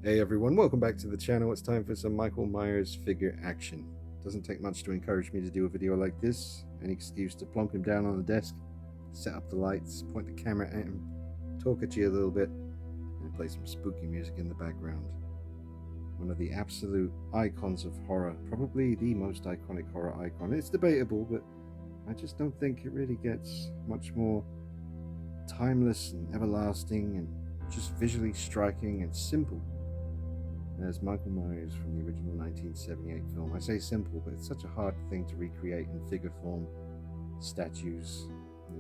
Hey everyone, welcome back to the channel. It's time for some Michael Myers figure action. Doesn't take much to encourage me to do a video like this. Any excuse to plonk him down on the desk, set up the lights, point the camera at him, talk at you a little bit, and play some spooky music in the background. One of the absolute icons of horror, probably the most iconic horror icon. It's debatable, but I just don't think it really gets much more timeless and everlasting and just visually striking and simple as Michael Myers from the original 1978 film. I say simple, but it's such a hard thing to recreate in figure form, statues,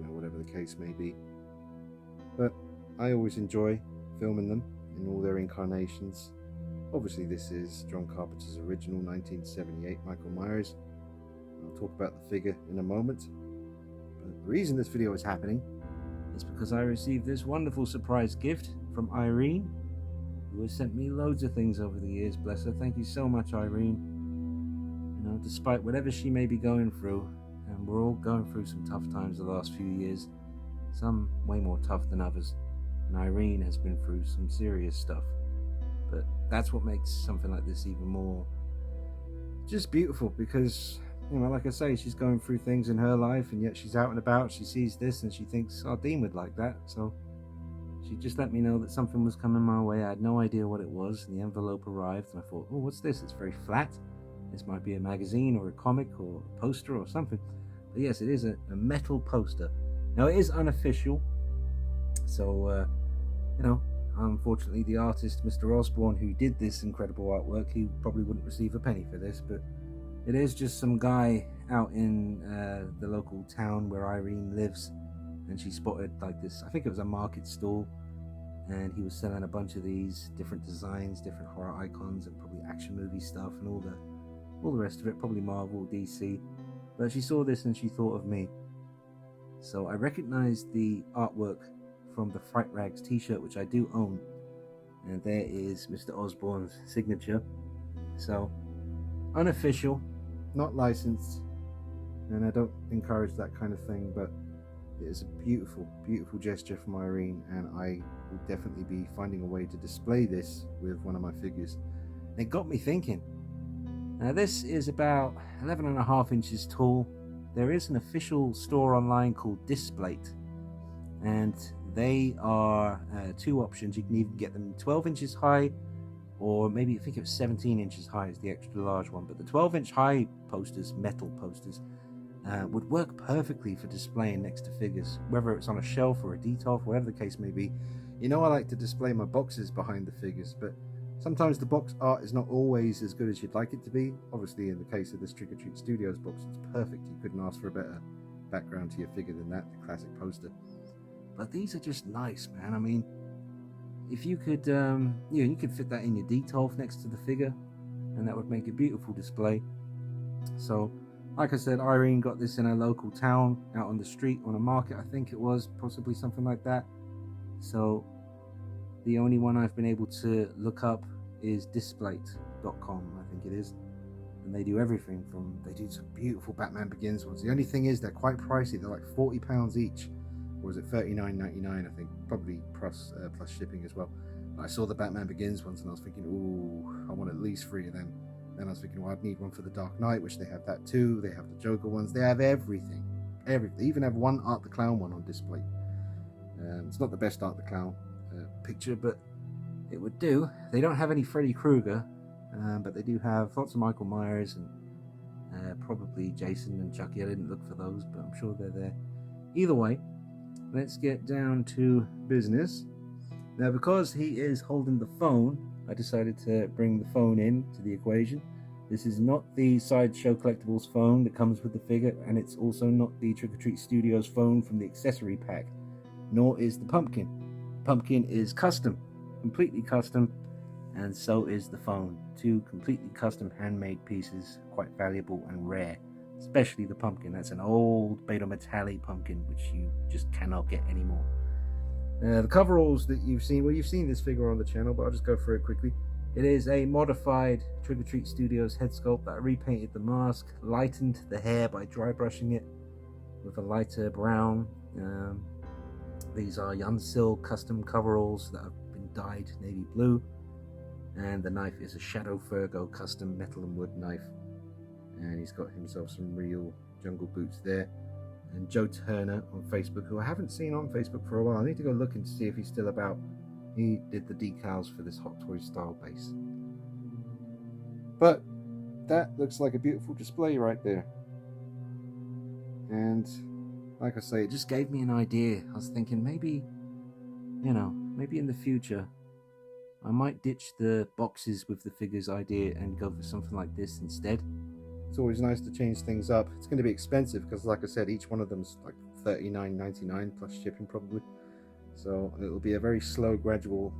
whatever the case may be. But I always enjoy filming them in all their incarnations. Obviously this is John Carpenter's original 1978 Michael Myers. I'll talk about the figure in a moment. But the reason this video is happening is because I received this wonderful surprise gift from Irene, who has sent me loads of things over the years. Bless her. Thank you so much, Irene. Despite whatever she may be going through, and we're all going through some tough times the last few years, some way more tough than others, and Irene has been through some serious stuff. But that's what makes something like this even more just beautiful, because like I say, she's going through things in her life, and yet she's out and about, she sees this and she thinks, oh, Dean would like that. So she just let me know that something was coming my way. I had no idea what it was, and the envelope arrived, and I thought, oh, what's this? It's very flat. This might be a magazine or a comic or a poster or something. But yes, it is a metal poster. Now, it is unofficial, so unfortunately the artist, Mr. Osborne, who did this incredible artwork, he probably wouldn't receive a penny for this, but it is just some guy out in the local town where Irene lives, and she spotted like this, I think it was a market stall, and he was selling a bunch of these different designs, different horror icons, and probably action movie stuff and all the rest of it, probably Marvel, DC. But she saw this and she thought of me. So I recognized the artwork from the Fright Rags t-shirt, which I do own, and there is Mr. Osborne's signature. So unofficial, not licensed, and I don't encourage that kind of thing, but it is a beautiful, beautiful gesture from Irene, and I will definitely be finding a way to display this with one of my figures. And it got me thinking. Now, this is about 11.5 inches tall. There is an official store online called Displate, and they are two options. You can even get them 12 inches high, or maybe I think it was 17 inches high is the extra large one. But the 12-inch high posters, metal posters, would work perfectly for displaying next to figures, whether it's on a shelf or a detolf, whatever the case may be. I like to display my boxes behind the figures, but sometimes the box art is not always as good as you'd like it to be. Obviously, in the case of this Trick or Treat Studios box, it's perfect. You couldn't ask for a better background to your figure than that, the classic poster. But these are just nice, man. I mean, if you could, you could fit that in your detolf next to the figure, and that would make a beautiful display. So, like I said, Irene got this in a local town, out on the street, on a market, I think it was, possibly something like that. So the only one I've been able to look up is displate.com, I think it is. And they do everything from, they do some beautiful Batman Begins ones. The only thing is they're quite pricey. They're like £40 each. Or is it $39.99, I think, probably plus shipping as well. I saw the Batman Begins ones and I was thinking, ooh, I want at least 3 of them. Then I was thinking, well, I'd need one for the Dark Knight, which they have that too. They have the Joker ones. They have everything. Everything. They even have one Art the Clown one on display. It's not the best Art the Clown picture, but it would do. They don't have any Freddy Krueger, but they do have lots of Michael Myers and probably Jason and Chucky. I didn't look for those, but I'm sure they're there. Either way, let's get down to business. Now, because he is holding the phone, I decided to bring the phone in to the equation. This is not the Sideshow Collectibles phone that comes with the figure, and it's also not the Trick or Treat Studios phone from the accessory pack, nor is the pumpkin. Pumpkin is custom, completely custom, and so is the phone. 2 completely custom handmade pieces, quite valuable and rare, especially the pumpkin. That's an old Beta Metallic pumpkin, which you just cannot get anymore. The coveralls that you've seen, well, you've seen this figure on the channel, but I'll just go through it quickly. It is a modified Trick or Treat Studios head sculpt that I repainted the mask, lightened the hair by dry brushing it with a lighter brown. These are Yunsil custom coveralls that have been dyed navy blue. And the knife is a Shadow Fergo custom metal and wood knife. And he's got himself some real jungle boots there. And Joe Turner on Facebook, who I haven't seen on Facebook for a while. I need to go looking to see if he's still about. He did the decals for this Hot Toys style base. But that looks like a beautiful display right there. And like I say, it just gave me an idea. I was thinking maybe, maybe in the future I might ditch the boxes with the figures idea and go for something like this instead. It's always nice to change things up. It's going to be expensive because, like I said, each one of them's like $39.99 plus shipping probably. So it'll be a very slow, gradual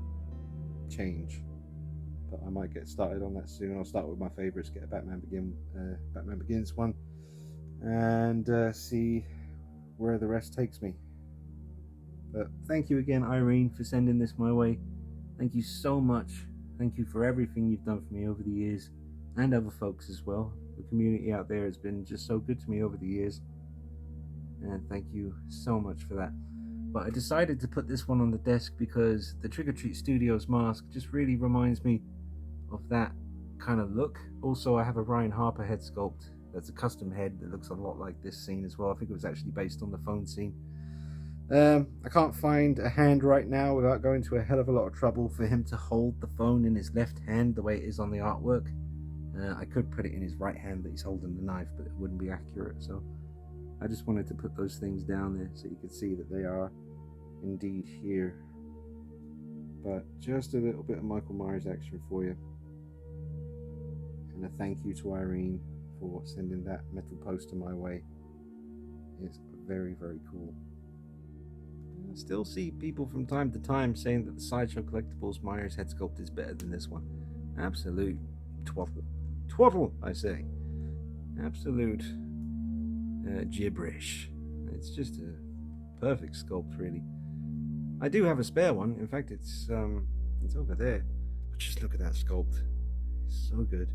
change. But I might get started on that soon. I'll start with my favorites, get a Batman Begins one, and see where the rest takes me. But thank you again, Irene, for sending this my way. Thank you so much. Thank you for everything you've done for me over the years, and other folks as well. The community out there has been just so good to me over the years, and thank you so much for that. But I decided to put this one on the desk because the Trick or Treat Studios mask just really reminds me of that kind of look. Also, I have a Ryan Harper head sculpt that's a custom head that looks a lot like this scene as well. I think it was actually based on the phone scene. I can't find a hand right now without going to a hell of a lot of trouble for him to hold the phone in his left hand the way it is on the artwork. I could put it in his right hand that he's holding the knife, but it wouldn't be accurate. So I just wanted to put those things down there so you could see that they are indeed here. But just a little bit of Michael Myers action for you. And a thank you to Irene for sending that metal poster my way. It's very, very cool. I still see people from time to time saying that the Sideshow Collectibles Myers head sculpt is better than this one. Absolute twaddle. Twaddle, I say. Absolute gibberish. It's just a perfect sculpt, really. I do have a spare one. In fact, it's over there. But just look at that sculpt. It's so good.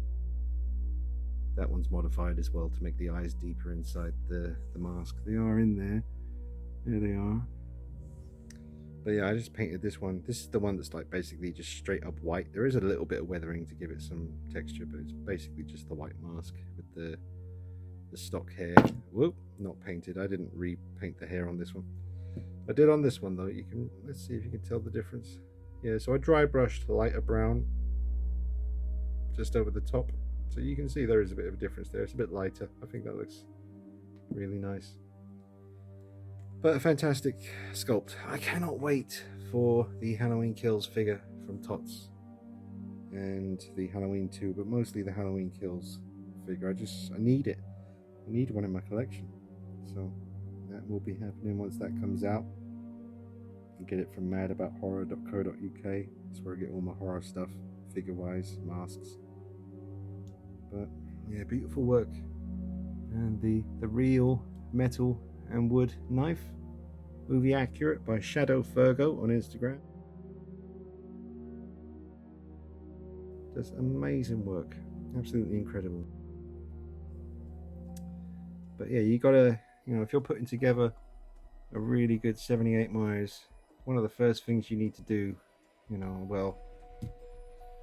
That one's modified as well to make the eyes deeper inside the mask. They are in there. There they are. But yeah, I just painted this one. This is the one that's like basically just straight up white. There is a little bit of weathering to give it some texture, but it's basically just the white mask with the stock hair. Whoop, not painted. I didn't repaint the hair on this one. I did on this one though. Let's see if you can tell the difference. Yeah, so I dry brushed lighter brown just over the top. So you can see there is a bit of a difference there. It's a bit lighter. I think that looks really nice. But a fantastic sculpt. I cannot wait for the Halloween Kills figure from Tots and the Halloween 2, but mostly the Halloween Kills figure. I need it. I need one in my collection. So that will be happening once that comes out. You can get it from madabout-horror.co.uk. That's where I get all my horror stuff, figure-wise, masks. But yeah, beautiful work. And the real metal and wood knife, movie accurate, by Shadow Fergo on Instagram. Just amazing work, absolutely incredible. But yeah, you gotta, if you're putting together a really good 78 Myers, one of the first things you need to do,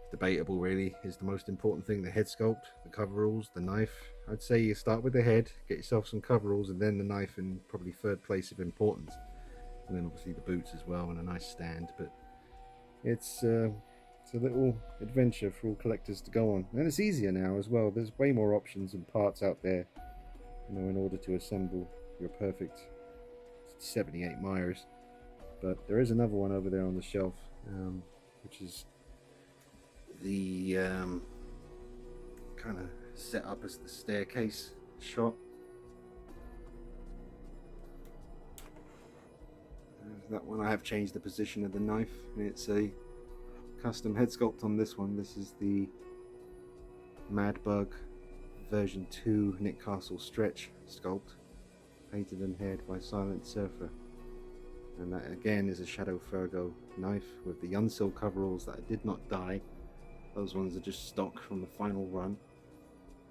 debatable really, is the most important thing: the head sculpt, the coveralls, the knife. I'd say you start with the head, get yourself some coveralls, and then the knife in probably third place of importance, and then obviously the boots as well, and a nice stand. But it's a little adventure for all collectors to go on, and it's easier now as well. There's way more options and parts out there, in order to assemble your perfect 78 Myers. But there is another one over there on the shelf, which is the kind of set up as the staircase shot. That one, I have changed the position of the knife, and it's a custom head sculpt on this one. This is the Mad Bug version 2 Nick Castle stretch sculpt, painted and haired by Silent Surfer. And that again is a Shadow Fergo knife with the Unsil coveralls that I did not dye. Those ones are just stock from the final run.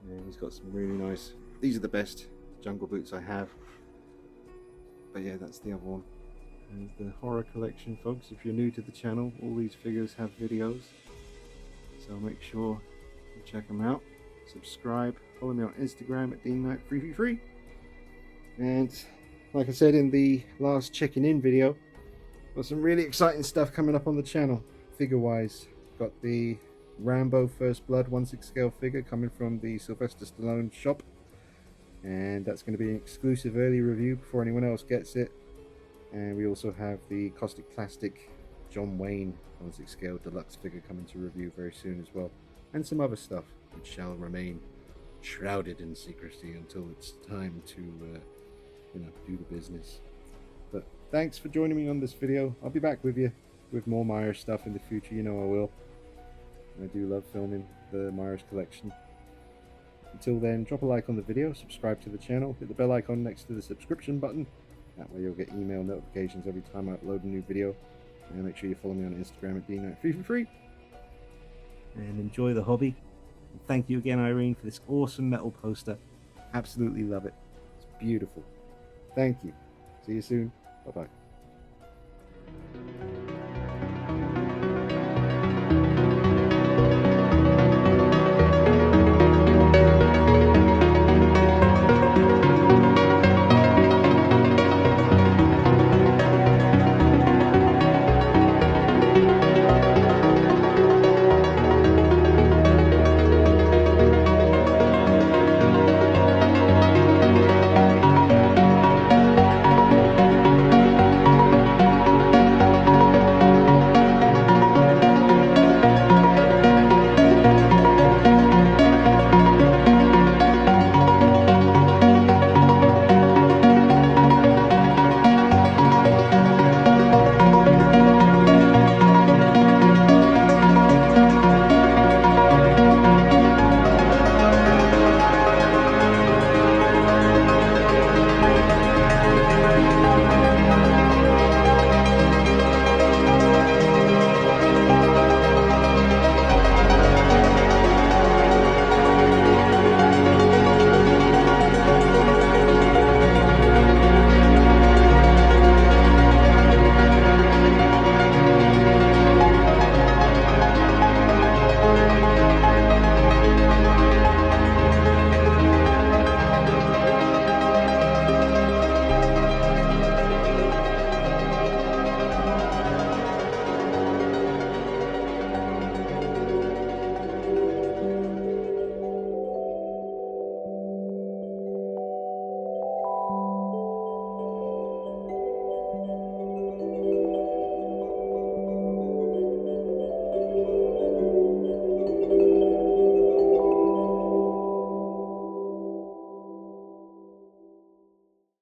And he's got some really nice, these are the best jungle boots I have. But yeah, that's the other one. And the horror collection, folks. If you're new to the channel, all these figures have videos. So make sure you check them out. Subscribe, follow me on Instagram at DeanKnight333. And like I said in the last checking in video, got some really exciting stuff coming up on the channel, figure wise. Got the Rambo First Blood 1/6 scale figure coming from the Sylvester Stallone shop, and that's going to be an exclusive early review before anyone else gets it. And we also have the Caustic Plastic John Wayne 1/6 scale deluxe figure coming to review very soon as well, and some other stuff which shall remain shrouded in secrecy until it's time to do the business. But thanks for joining me on this video. I'll be back with you with more Myers stuff in the future, you know I will. I do love filming the Myers collection. Until then, drop a like on the video, subscribe to the channel, hit the bell icon next to the subscription button. That way you'll get email notifications every time I upload a new video. And make sure you follow me on Instagram at DeanKnight333. And enjoy the hobby. And thank you again, Irene, for this awesome metal poster. Absolutely love it. It's beautiful. Thank you. See you soon. Bye-bye.